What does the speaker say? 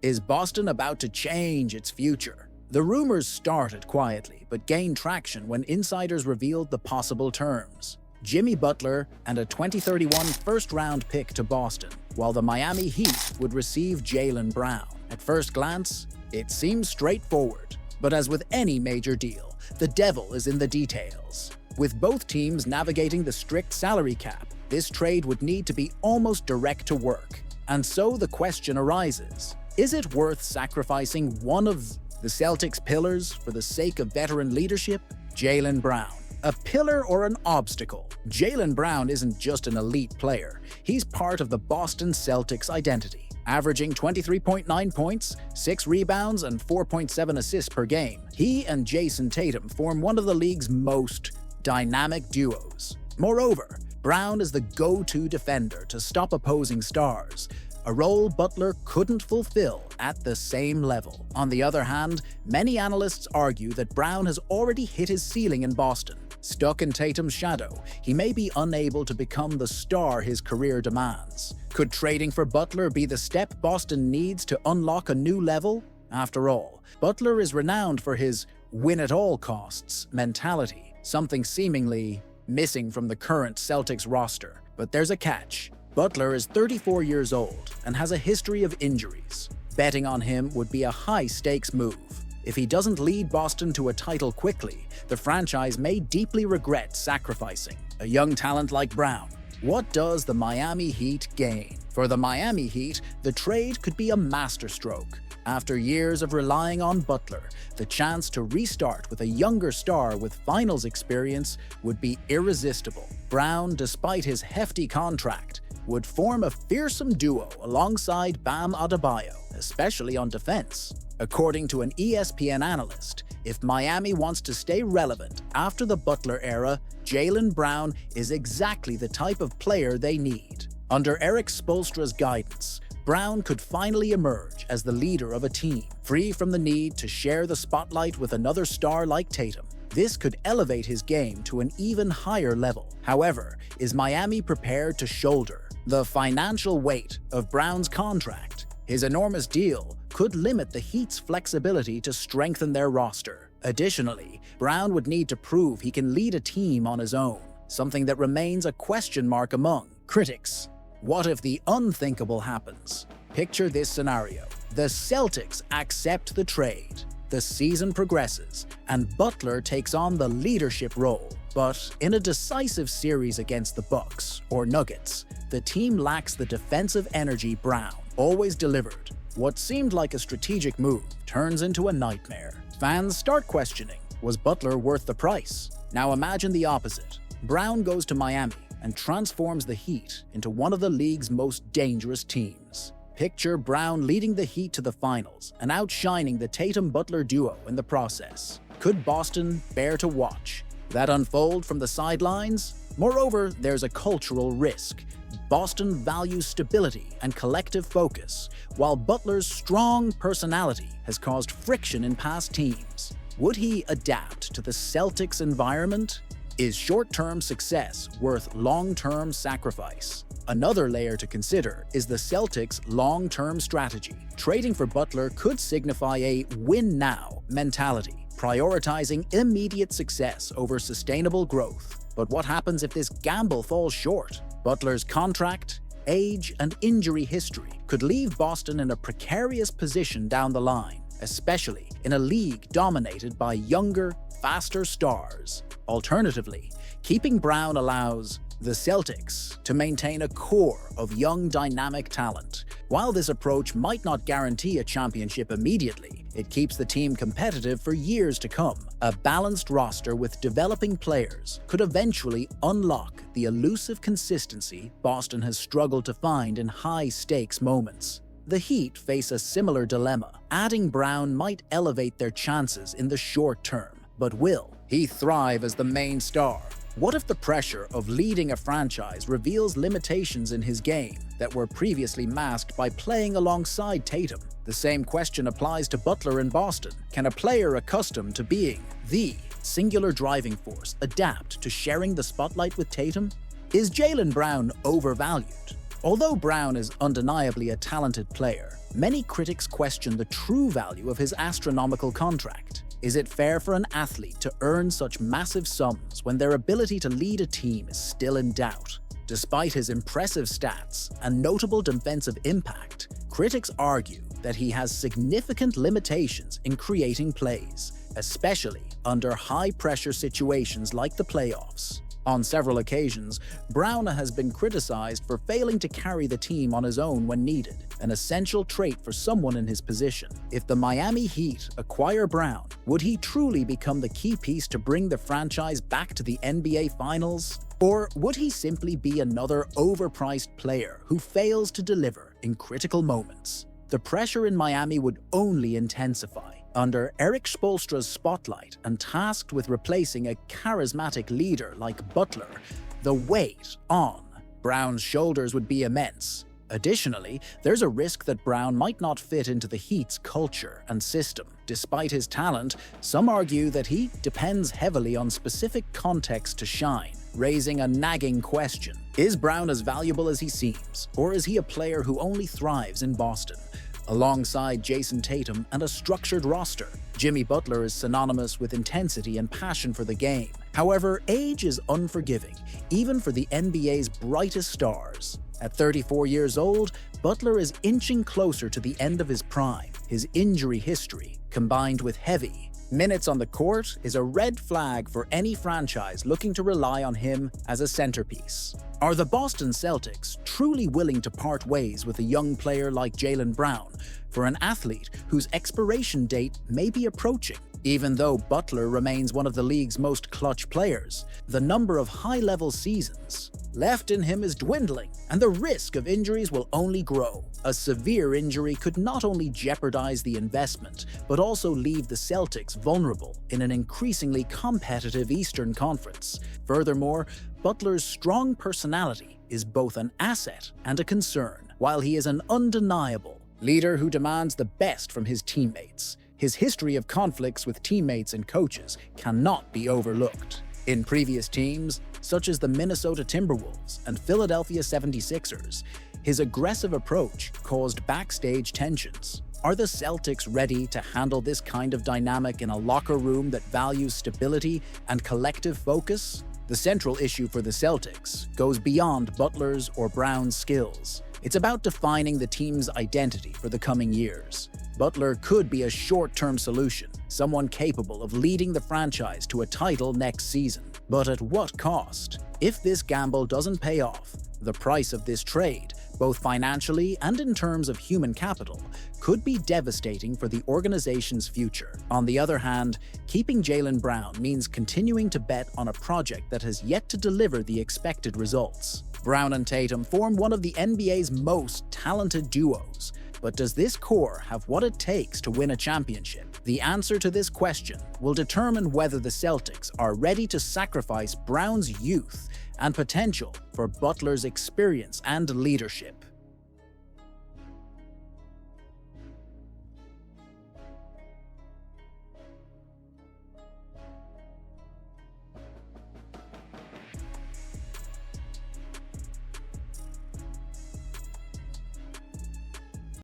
Is Boston about to change its future? The rumors started quietly, but gained traction when insiders revealed the possible terms. Jimmy Butler and a 2031 first-round pick to Boston, while the Miami Heat would receive Jaylen Brown. At first glance, it seems straightforward. But as with any major deal, the devil is in the details. With both teams navigating the strict salary cap, this trade would need to be almost direct to work. And so the question arises, is it worth sacrificing one of the Celtics' pillars for the sake of veteran leadership? Jaylen Brown. A pillar or an obstacle? Jaylen Brown isn't just an elite player, he's part of the Boston Celtics identity. Averaging 23.9 points, 6 rebounds, and 4.7 assists per game, he and Jason Tatum form one of the league's most dynamic duos. Moreover, Brown is the go-to defender to stop opposing stars, a role Butler couldn't fulfill at the same level. On the other hand, many analysts argue that Brown has already hit his ceiling in Boston. Stuck in Tatum's shadow, he may be unable to become the star his career demands. Could trading for Butler be the step Boston needs to unlock a new level? After all, Butler is renowned for his win-at-all-costs mentality, something seemingly missing from the current Celtics roster. But there's a catch. Butler is 34 years old and has a history of injuries. Betting on him would be a high-stakes move. If he doesn't lead Boston to a title quickly, the franchise may deeply regret sacrificing a young talent like Brown. What does the Miami Heat gain? For the Miami Heat, the trade could be a masterstroke. After years of relying on Butler, the chance to restart with a younger star with finals experience would be irresistible. Brown, despite his hefty contract, would form a fearsome duo alongside Bam Adebayo, especially on defense. According to an ESPN analyst, if Miami wants to stay relevant after the Butler era, Jaylen Brown is exactly the type of player they need. Under Eric Spoelstra's guidance, Brown could finally emerge as the leader of a team, free from the need to share the spotlight with another star like Tatum. This could elevate his game to an even higher level. However, is Miami prepared to shoulder the financial weight of Brown's contract? His enormous deal could limit the Heat's flexibility to strengthen their roster. Additionally, Brown would need to prove he can lead a team on his own, something that remains a question mark among critics. What if the unthinkable happens? Picture this scenario. The Celtics accept the trade. The season progresses, and Butler takes on the leadership role. But in a decisive series against the Bucks or Nuggets, the team lacks the defensive energy Brown always delivered. What seemed like a strategic move turns into a nightmare. Fans start questioning, was Butler worth the price? Now imagine the opposite. Brown goes to Miami and transforms the Heat into one of the league's most dangerous teams. Picture Brown leading the Heat to the finals and outshining the Tatum-Butler duo in the process. Could Boston bear to watch that unfold from the sidelines? Moreover, there's a cultural risk. Boston values stability and collective focus, while Butler's strong personality has caused friction in past teams. Would he adapt to the Celtics' environment? Is short-term success worth long-term sacrifice? Another layer to consider is the Celtics' long-term strategy. Trading for Butler could signify a win-now mentality, prioritizing immediate success over sustainable growth. But what happens if this gamble falls short? Butler's contract, age, and injury history could leave Boston in a precarious position down the line, especially in a league dominated by younger, faster stars. Alternatively, keeping Brown allows the Celtics to maintain a core of young, dynamic talent. While this approach might not guarantee a championship immediately, it keeps the team competitive for years to come. A balanced roster with developing players could eventually unlock the elusive consistency Boston has struggled to find in high-stakes moments. The Heat face a similar dilemma. Adding Brown might elevate their chances in the short term, but will he thrive as the main star? What if the pressure of leading a franchise reveals limitations in his game that were previously masked by playing alongside Tatum? The same question applies to Butler in Boston. Can a player accustomed to being the singular driving force adapt to sharing the spotlight with Tatum? Is Jaylen Brown overvalued? Although Brown is undeniably a talented player, many critics question the true value of his astronomical contract. Is it fair for an athlete to earn such massive sums when their ability to lead a team is still in doubt? Despite his impressive stats and notable defensive impact, critics argue that he has significant limitations in creating plays, especially under high-pressure situations like the playoffs. On several occasions, Brown has been criticized for failing to carry the team on his own when needed, an essential trait for someone in his position. If the Miami Heat acquire Brown, would he truly become the key piece to bring the franchise back to the NBA Finals? Or would he simply be another overpriced player who fails to deliver in critical moments? The pressure in Miami would only intensify. Under Eric Spoelstra's spotlight and tasked with replacing a charismatic leader like Butler, the weight on Brown's shoulders would be immense. Additionally, there's a risk that Brown might not fit into the Heat's culture and system. Despite his talent, some argue that he depends heavily on specific context to shine, raising a nagging question. Is Brown as valuable as he seems, or is he a player who only thrives in Boston? Alongside Jason Tatum and a structured roster, Jimmy Butler is synonymous with intensity and passion for the game. However, age is unforgiving, even for the NBA's brightest stars. At 34 years old, Butler is inching closer to the end of his prime. His injury history, combined with heavy minutes on the court, is a red flag for any franchise looking to rely on him as a centerpiece. Are the Boston Celtics truly willing to part ways with a young player like Jaylen Brown for an athlete whose expiration date may be approaching? Even though Butler remains one of the league's most clutch players, the number of high-level seasons left in him is dwindling, and the risk of injuries will only grow. A severe injury could not only jeopardize the investment, but also leave the Celtics vulnerable in an increasingly competitive Eastern Conference. Furthermore, Butler's strong personality is both an asset and a concern. While he is an undeniable leader who demands the best from his teammates, his history of conflicts with teammates and coaches cannot be overlooked. In previous teams, such as the Minnesota Timberwolves and Philadelphia 76ers, his aggressive approach caused backstage tensions. Are the Celtics ready to handle this kind of dynamic in a locker room that values stability and collective focus? The central issue for the Celtics goes beyond Butler's or Brown's skills. It's about defining the team's identity for the coming years. Butler could be a short-term solution, someone capable of leading the franchise to a title next season. But at what cost? If this gamble doesn't pay off, the price of this trade, both financially and in terms of human capital, could be devastating for the organization's future. On the other hand, keeping Jaylen Brown means continuing to bet on a project that has yet to deliver the expected results. Brown and Tatum form one of the NBA's most talented duos, but does this core have what it takes to win a championship? The answer to this question will determine whether the Celtics are ready to sacrifice Brown's youth and potential for Butler's experience and leadership.